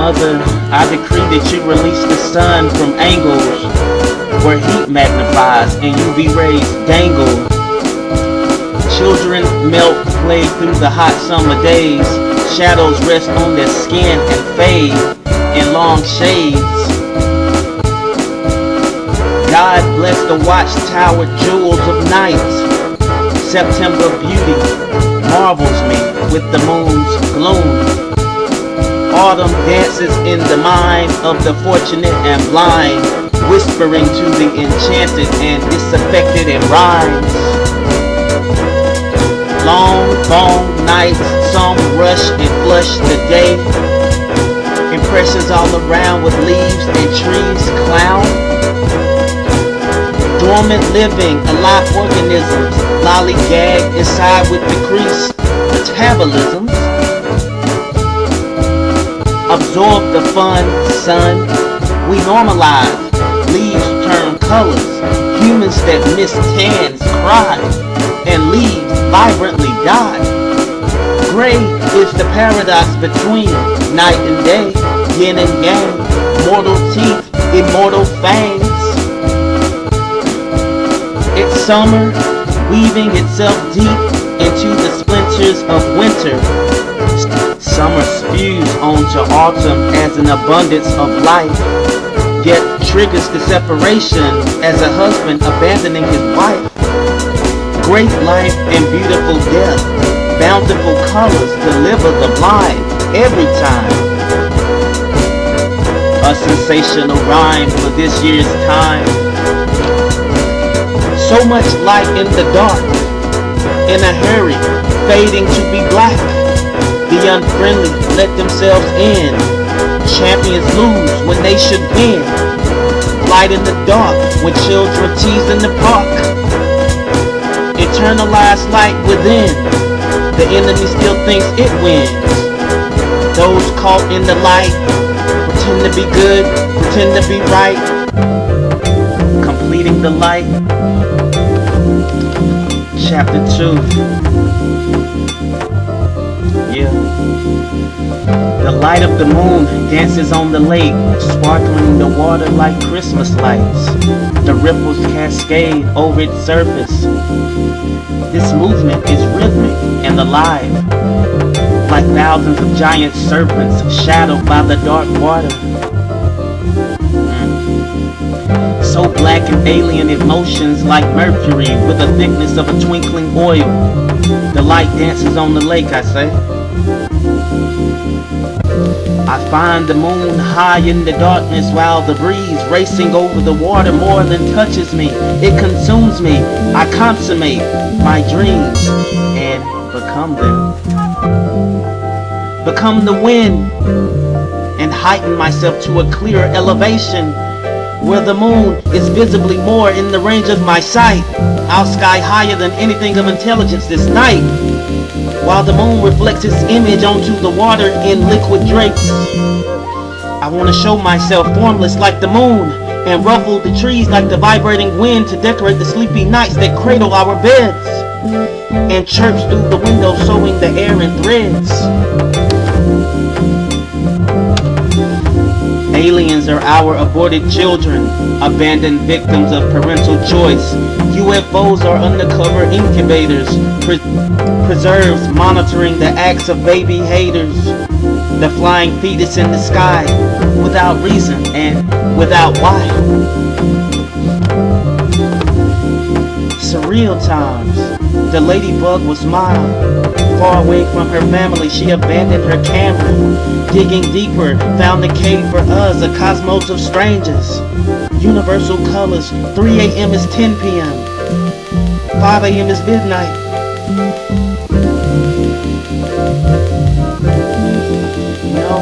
Mother, I decree that you release the sun from angles where heat magnifies and UV rays dangle. Children melt, play through the hot summer days. Shadows rest on their skin and fade in long shades. God bless the watchtower jewels of night. September beauty marvels me with the moon's gloom. Autumn dances in the mind of the fortunate and blind, whispering to the enchanted and disaffected in rhymes. Long, long nights, some rush and flush the day. Impressions all around with leaves and trees clown. Dormant living, alive organisms, lollygag inside with decreased metabolisms. Absorb the fun, sun. We normalize. Leaves turn colors. Humans that miss tans cry. And leaves vibrantly die. Gray is the paradox between night and day. Yin and yang. Mortal teeth, immortal fangs. It's summer, weaving itself deep into the splinters of winter. Summer spews onto autumn as an abundance of life, yet triggers the separation as a husband abandoning his wife. Great life and beautiful death, bountiful colors deliver the blind every time. A sensational rhyme for this year's time. So much light in the dark, in a hurry, fading to be black. The unfriendly let themselves in. Champions lose when they should win. Light in the dark when children tease in the park. Internalized light within. The enemy still thinks it wins. Those caught in the light pretend to be good, pretend to be right. Completing the light. Chapter 2. Yeah. The light of the moon dances on the lake, sparkling the water like Christmas lights. The ripples cascade over its surface. This movement is rhythmic and alive, like thousands of giant serpents shadowed by the dark water. So black and alien emotions like mercury with the thickness of a twinkling oil. The light dances on the lake, I say. I find the moon high in the darkness while the breeze racing over the water more than touches me. It consumes me. I consummate my dreams and become them. Become the wind and heighten myself to a clearer elevation where the moon is visibly more in the range of my sight. I'll sky higher than anything of intelligence this night, while the moon reflects its image onto the water in liquid drapes. I want to show myself formless like the moon, and ruffle the trees like the vibrating wind to decorate the sleepy nights that cradle our beds, and chirps through the window sewing the air in threads. Aliens are our aborted children, abandoned victims of parental choice. UFOs are undercover incubators, preserves monitoring the acts of baby haters. The flying fetus in the sky, without reason and without why. Surreal times. The ladybug was mine. Far away from her family, she abandoned her camera. Digging deeper, found a cave for us, a cosmos of strangers. Universal colors, 3 a.m. is 10 p.m. 5 a.m. is midnight. You know,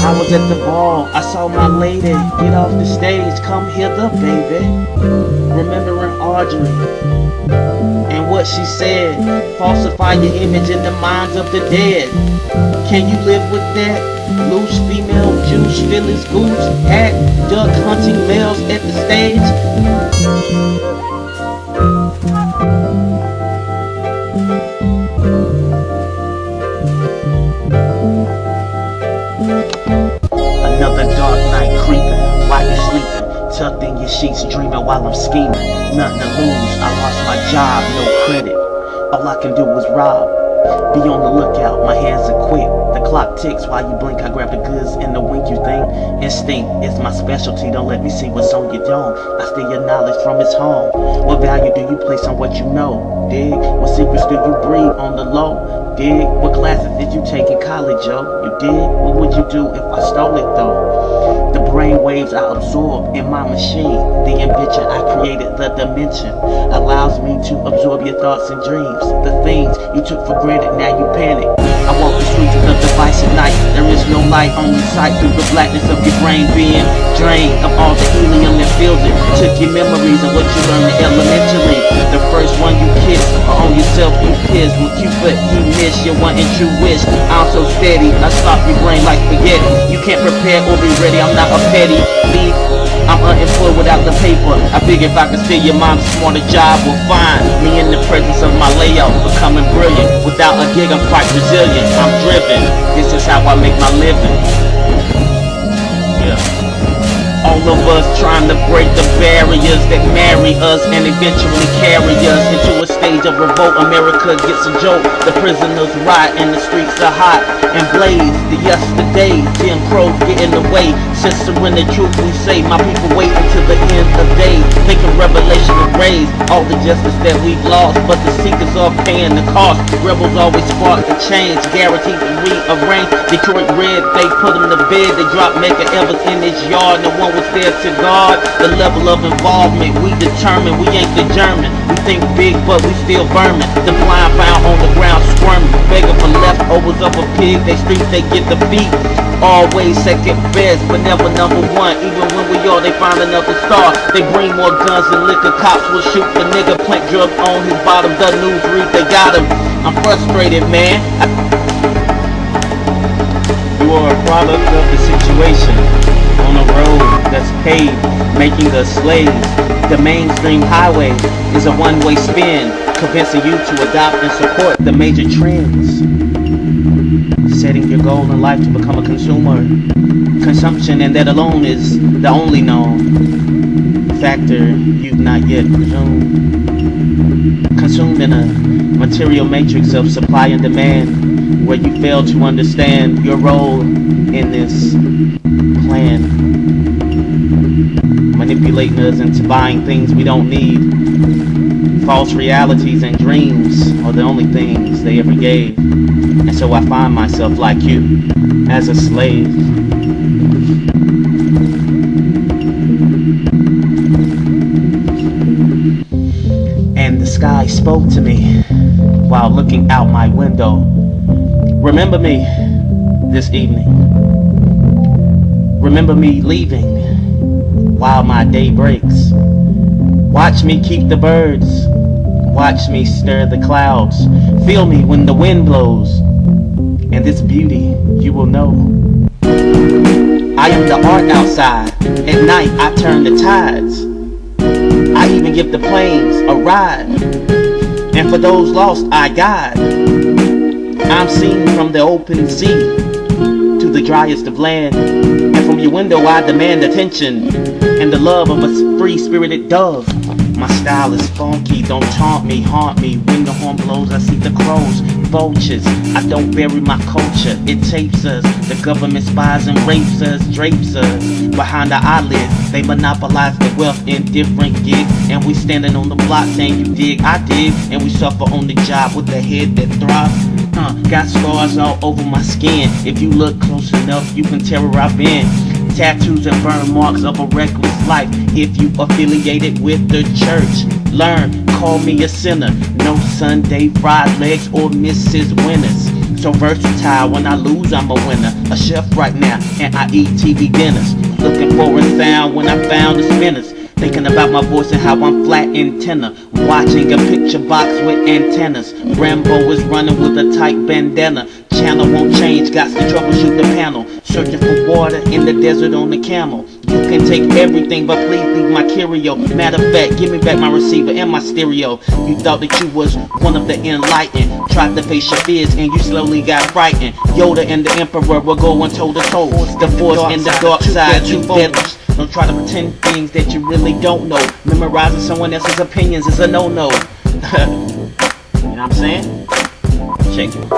I was at the ball, I saw my lady get off the stage. Come hither, baby. Remembering Audrey and what she said. Falsify your image in the minds of the dead. Can you live with that? Loose female juice, Phyllis goose, hat, duck hunting males at the stage. sheets dreaming while I'm scheming. Nothing to lose, I lost my job, no credit. All I can do is rob. Be on the lookout, my hands are quick. The clock ticks while you blink, I grab the goods in the wink you think. Instinct is my specialty, don't let me see what's on your dome. I steal your knowledge from its home. What value do you place on what you know? Dig? What secrets do you breathe on the low? Dig? What classes did you take in college, yo? You dig? What would you do if I stole it though? The brain waves I absorb in my machine. The invention I created, the dimension, allows me to absorb your thoughts and dreams. The things you took for granted, now you panic. I walk the streets with a device at night. There is no light, only sight through the blackness of your brain being drained of all the helium that fills it. Took your memories of what you learned in elementary. The first one you kissed, or on yourself you pissed. When Cupid he missed your one and true wish. I'm so steady, I stop your brain like spaghetti. You can't prepare or be ready, I'm not a petty thief. I'm unemployed without the paper. I figure if I could steal your mom's smarter job will find me in the presence of my layout, becoming brilliant. Without a gig, I'm quite resilient. I'm driven. This is how I make my living. Yeah. All of us trying to break the barriers that marry us and eventually carry us into a stage of revolt. America gets a jolt. The prisoners riot and the streets are hot and blaze. The yesterday, Jim Crow get in the way. Censoring the truth we say. My people wait until the end of days, thinking revelation will raise all the justice that we've lost, but the seekers are paying the cost. Rebels always spark the change, guaranteed to rearrange. Detroit Red, they put them to bed. They drop Mega Evers in his yard. No one was there to guard the level of involvement. We determined, we ain't the German. We think big, but we still vermin. The blind found on the ground squirming, begging for leftovers of a pig. They streets, they get the beat. Always second best, but never number one. Even when we are, they find another star. They bring more guns than liquor. Cops will shoot the nigga, plant drugs on his bottom. The news read they got him. I'm frustrated, man. You are a product of the situation. On a road that's paved, making us slaves. The mainstream highway is a one-way spin, convincing you to adopt and support the major trends. Setting your goal in life to become a consumer. Consumption, and that alone is the only known factor you've not yet presumed. Consumed in a material matrix of supply and demand, where you fail to understand your role in this plan. Manipulating us into buying things we don't need. False realities and dreams are the only things they ever gave. And so I find myself like you, as a slave. And the sky spoke to me while looking out my window. Remember me this evening. Remember me leaving while my day breaks. Watch me keep the birds. Watch me stir the clouds. Feel me when the wind blows. And this beauty you will know. I am the art outside. At night I turn the tides. I even give the planes a ride. And for those lost I guide. I'm seen from the open sea to the driest of land. And from your window I demand attention and the love of a free-spirited dove. My style is funky, don't taunt me, haunt me. When the horn blows I see the crows, vultures. I don't bury my culture, it tapes us. The government spies and rapes us, drapes us behind the eyelids. They monopolize the wealth in different gigs, and we standing on the block saying you dig, I dig. And we suffer on the job with the head that throbs. Got scars all over my skin. If you look close enough you can tell where I've been. Tattoos and burn marks of a reckless life. If you affiliated with the church, learn, call me a sinner. No Sunday fried legs or Mrs. Winners. So versatile, when I lose I'm a winner. A chef right now and I eat TV dinners. Looking for a sound when I found the spinners. Thinking about my voice and how I'm flat in tenor. Watching a picture box with antennas. Rambo is running with a tight bandana. Channel won't change, got to troubleshoot the panel. Searching for water in the desert on the camel. You can take everything but please leave my curio. Matter of fact, give me back my receiver and my stereo. You thought that you was one of the enlightened. Tried to face your fears and you slowly got frightened. Yoda and the Emperor were going toe to toe. The force and the dark side, two devils. Don't try to pretend things that you really don't know. Memorizing someone else's opinions is a no-no. You know what I'm saying? Check it.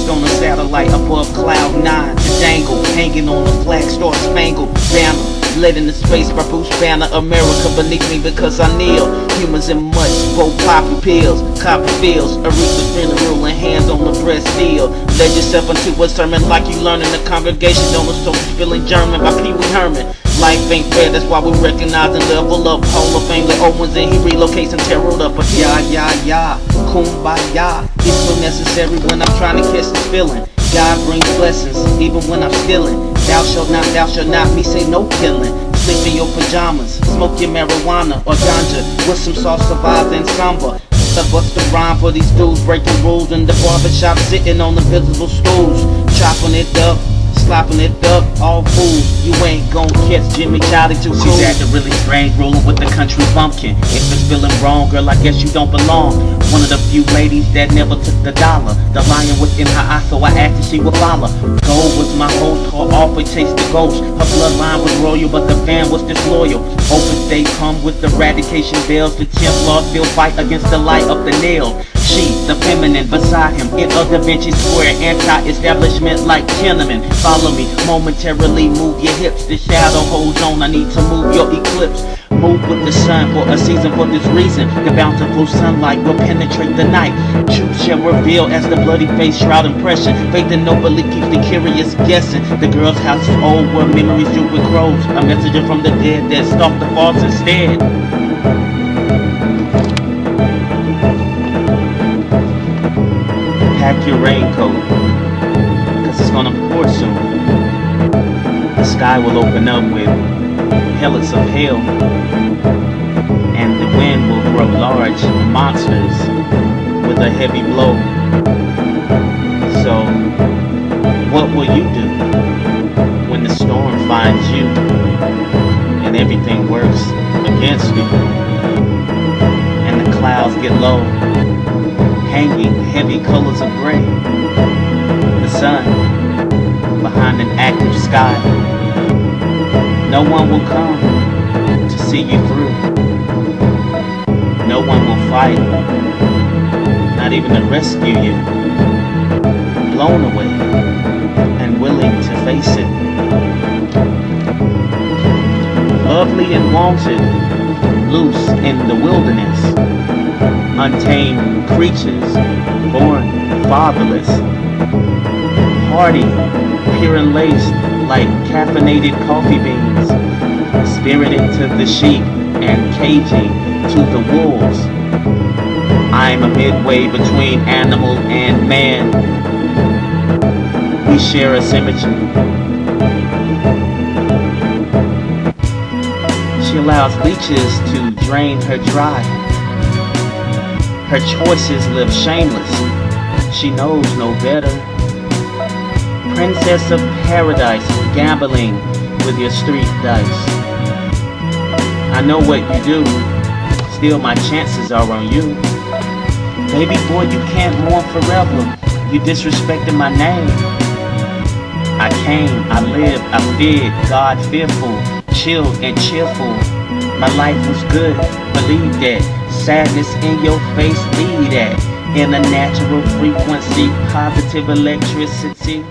On a satellite above cloud 9, the dangle hanging on a flag star spangled banner, led into space by Bruce Banner. America beneath me because I kneel. Humans in much, both poppy pills, copper fields, Aretha funeral and hands on the breast steel. Led yourself into a sermon like you learn in the congregation. On the soldiers feeling German by Pee Wee Herman. Life ain't fair, that's why we recognize and level up. Hall of Fame, the old ones, and he relocates and tear it up. But yeah, kumbaya. It's so necessary when I'm trying to catch the feeling. God brings blessings, even when I'm stealing. Thou shalt not, me say no killing. Sleep in your pajamas, smoke your marijuana or ganja with some salsa vibes and samba. What's the rhyme for these dudes breaking rules in the barbershop, sitting on the visible stools, chopping it up, slopping it up, all fools. You ain't gon' catch Jimmy Childy too cool. She's acting really strange, rolling with the country bumpkin. If it's feeling wrong, girl, I guess you don't belong. One of the few ladies that never took the dollar. The lion was in her eye, so I asked if she would follow. Gold was my host, her offer chased the ghost. Her bloodline was royal, but the fan was disloyal. Open state come with eradication bells. The Templars still fight against the light of the nail. She, the feminine, beside him in a Da Vinci Square, anti-establishment like Kinnaman. Follow me, momentarily move your hips. The shadow holds on, I need to move your eclipse. Move with the sun for a season for this reason. The bountiful sunlight will penetrate the night. Truth shall reveal as the bloody face shroud impression. Faith and nobly keeps the curious guessing. The girl's house is old where memories droop with crows. A messenger from the dead that stalked the false instead. Pack your raincoat, cause it's gonna pour soon. The sky will open up with pellets of hail, and the wind will grow large monsters with a heavy blow. So, what will you do when the storm finds you and everything works against you, and the clouds get low, hanging heavy colors of gray, the sun behind an active sky? No one will come to see you through. No one will fight, not even to rescue you. Blown away and willing to face it. Lovely and wanted, loose in the wilderness. Untamed creatures, born fatherless. Hardy, pure and laced like caffeinated coffee beans. Spirited to the sheep and cagey to the wolves. I'm a midway between animal and man. We share a symmetry. She allows leeches to drain her dry. Her choices live shameless. She knows no better. Princess of paradise, gambling with your street dice. I know what you do, still my chances are on you. Baby boy, you can't mourn forever. You disrespected my name. I came, I lived, I feared, God fearful, chilled and cheerful. My life was good, believe that. Sadness in your face, lead that. In a natural frequency, positive electricity.